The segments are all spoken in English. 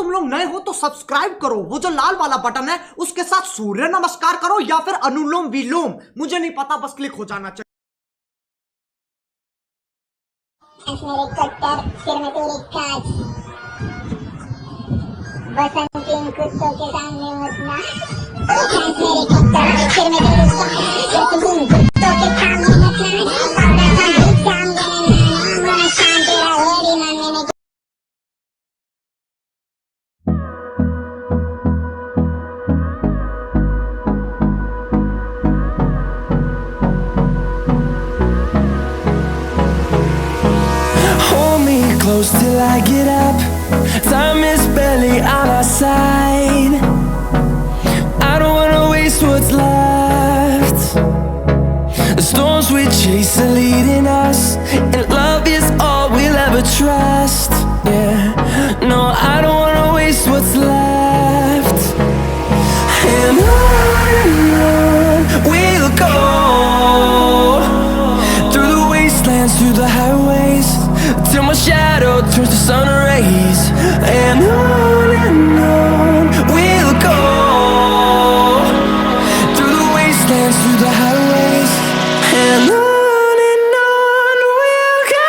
तुम लोग नए हो तो सब्सक्राइब करो, वो जो लाल वाला बटन है उसके साथ सूर्य नमस्कार करो या फिर अनुलोम विलोम, मुझे नहीं पता, बस क्लिक हो जाना चाहिए। मेरे कट्टर सिर में तेरी काज, बसंती कुत्तों के सामने मत नाच। मेरे कट्टर सिर में तेरी काज, बसंती कुत्तों के सामने मत नाच। Close till I get up. Time is barely on our side. I don't wanna waste what's left. The storms we chase are leading us, and love is all we'll ever trust. Yeah, no, I don't wanna waste what's left. And on we'll go, through the wastelands, through the highways, till my shadow turns to sun rays. And on we'll go, through the wastelands, through the highways. And on we'll go.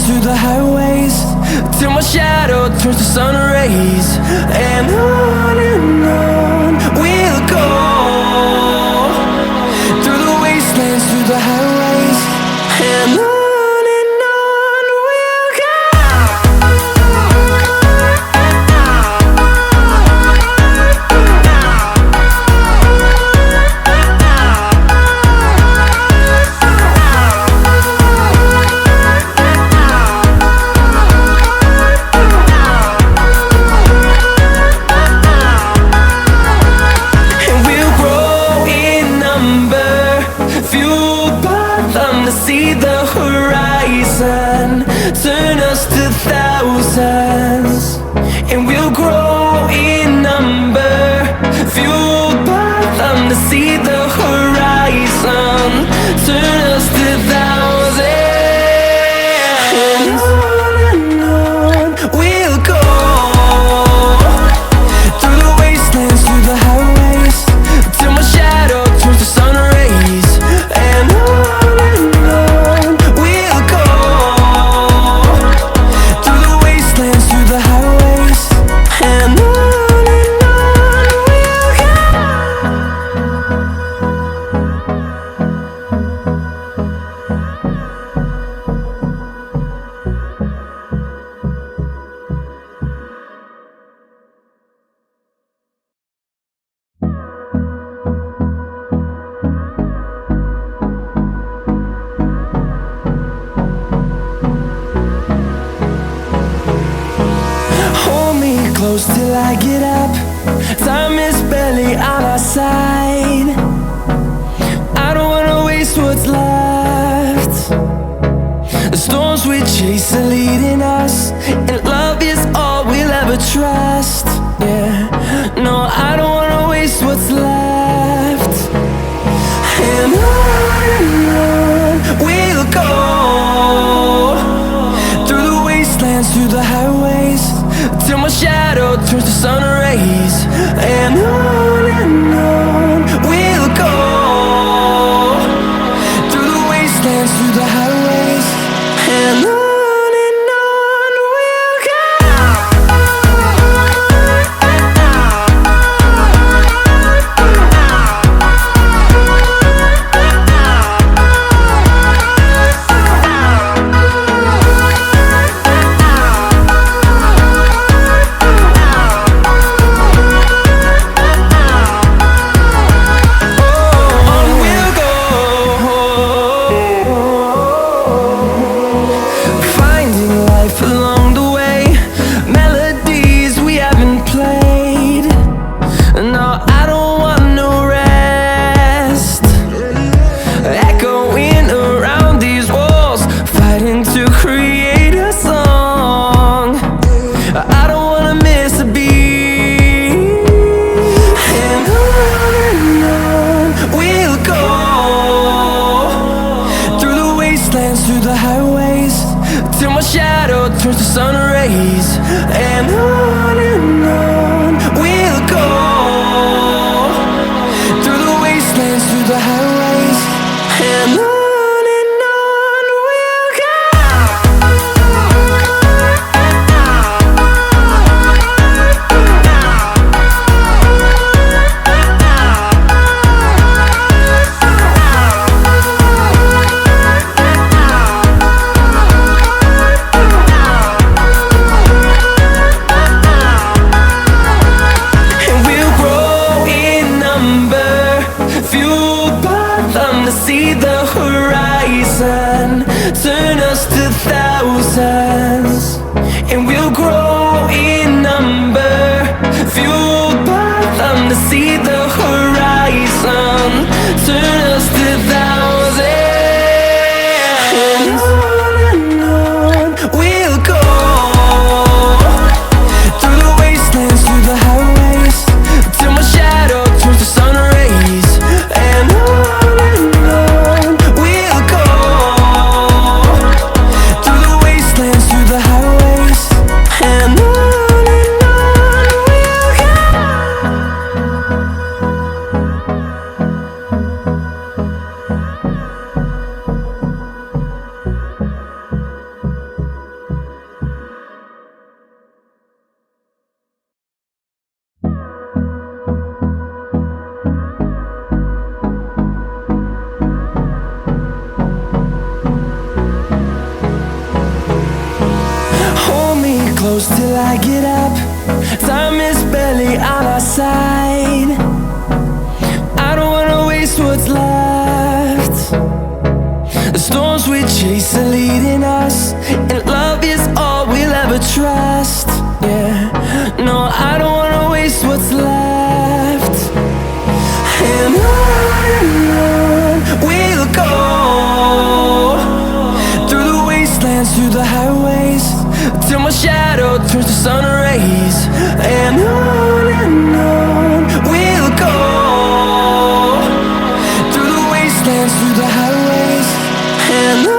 Through the highways, till my shadow turns to sun rays. And on we'll go, through the wastelands, through the highways. And on we'll go. See the horizon, turn us to thousands, and we'll grow in number, fueled by them to see the horizon, turn us to thousands. And on we'll go, through the wastelands, through the highways, till my shadow turns to sun rays. And close till I get up. Time is barely on our side. I don't wanna waste what's left. The storms we chase are leading us, and love is all we'll ever trust. Yeah, no, I don't wanna waste what's left. And on we'll go, through the wastelands, through the highways, till my shadow turns to sun rays. And on we'll go, through the wastelands, through the highways. And on we'll go. turns to sun rays, and on we'll go, through the wastelands, through the highways, and on we'll go. See the horizon, turn us to thousands, and we'll grow in number, fueled by them to see the horizon, turn us to thousands, and on we'll go, through the wastelands, through the highways, till my shadow turns to sun rays, and on close till I get up. Time is barely on our side. I don't wanna waste what's left. The storms we chase are leading us, and love is all we'll ever trust. Yeah, no, I don't wanna waste what's left. And on we'll go, through the wastelands, through the highways, till my shadow turns to sun rays, and on we'll go, through the wastelands, through the highways, and on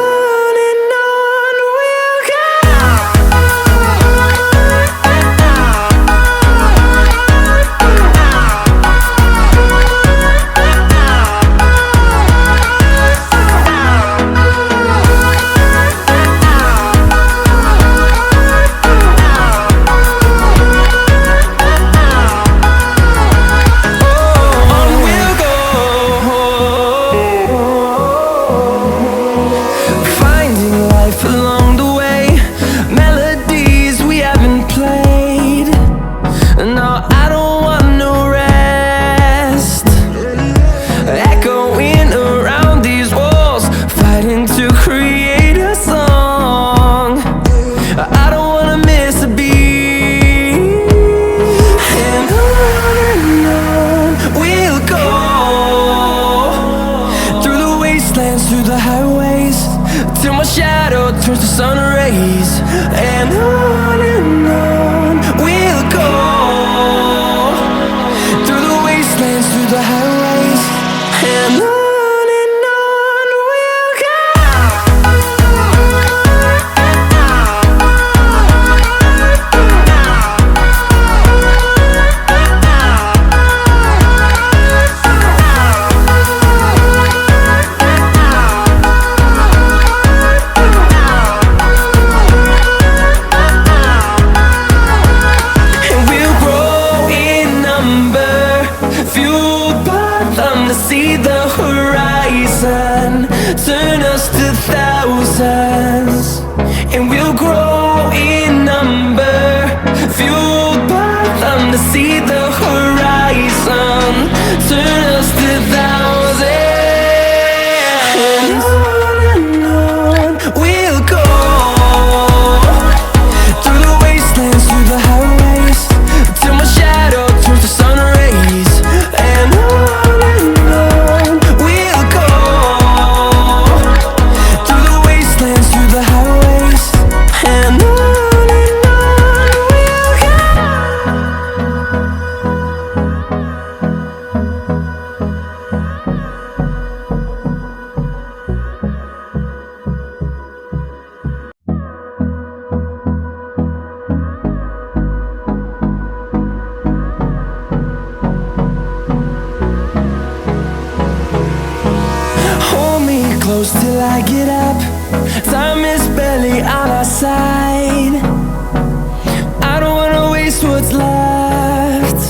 we'll go. Through the highways, till my shadow turns to sun rays, and on we'll go, through the wastelands, through the highways, and on we'll go. See the horizon, turn us to thousands, and we'll grow in number, fueled by them to see the horizon, turn us to thousands, and on we'll go, through the wastelands, through the highways, till my shadow turns to sun rays, and on we'll go, through the wastelands, through the highways, and close till I get up. Time is barely on our side. I don't wanna waste what's left.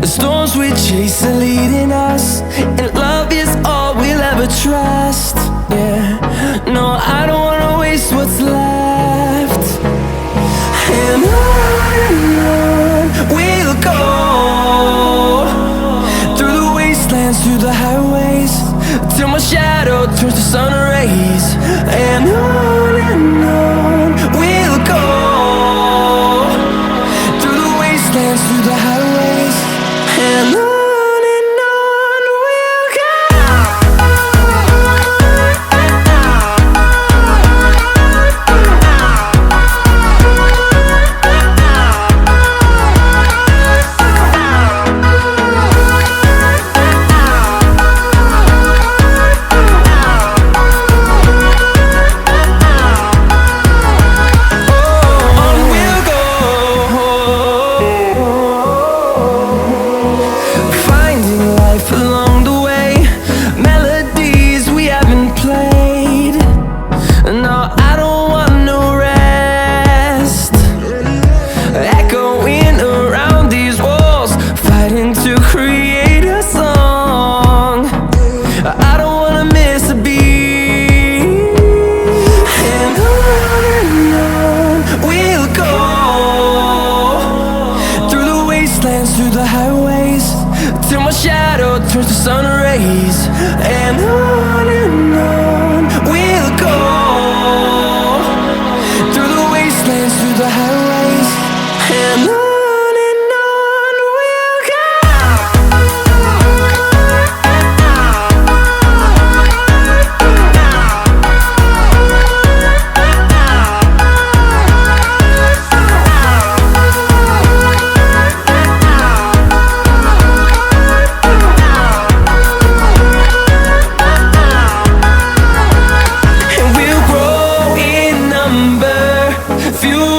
The storms we chase are leading us, and love is all we'll ever trust. Yeah, no, I don't wanna waste what's left. And on we'll go, through the wastelands, through the highways, till my shadow turns to sun rays. And on we'll go, through the wastelands, through the highways, and on. Through the highways, till my shadow turns to sun rays. And on